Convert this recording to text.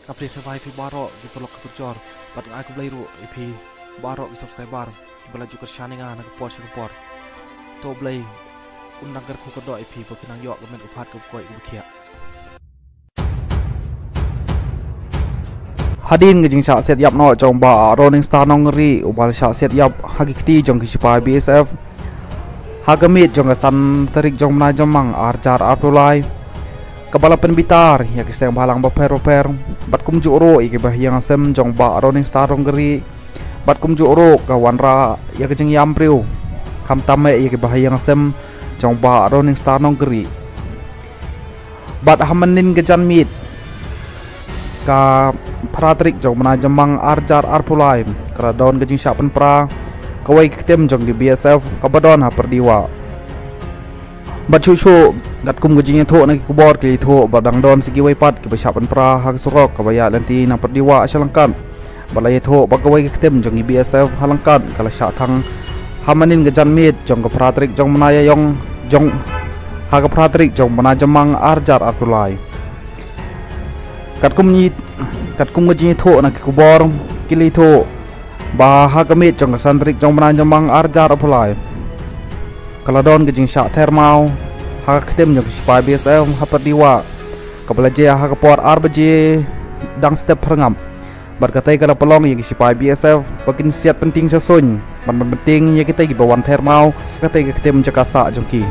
Kapri survive baro di pelok kepecor. Pat aku beli ru IP baro di subscriber. Bela juga shaningan nak por singapore. To beli undang kerku kedua IP pekinang yok kemen upat ke koi bukia. Hadin ke jing syak set yap no jong ba Rolling Star nong ngeri ubal syak set yap hagikti jong kisipai BSF hagamit jong kesan terik jong na jomang arjar apulai kepala penbitar ya kiseng balang baper bat kum juro iki bahyang sem jong ba Rolling Star nong ngeri bat kum juro kawan ra ya kejeng yampriu kam tame iki bahyang sem jong ba Rolling Star nong ngeri bat hamanin kejan mit ka Patrick jong mana jemang arjar arpulai keradon kejing syapen pra kawai ketem jong di BSF kabadon ha perdiwa bat chuchu gat kum kejing tho nak kubor kli tho badang don sigi wai pat ke syapen pra ha surok kabaya lanti na perdiwa asalangkan balai tho bagawai ketem jong di BSF halangkan kala syak thang hamanin gejan mit jong ke Patrick jong mana yong jong ha ke Patrick jong mana jemang arjar arpulai kat kum ngejing tho nak kubor kili tho bah hagamit jong santrik jong mana jemang arjar apulai kaladon gejing syak thermau ha ketem jong sipai BSF ha perdiwa kabelaje ha kapor arbaje dang step perngam berkatai kala pelong yang sipai BSF bakin siat penting sasun ban penting ya kita gi bawan thermau katai ketem jakasa jongki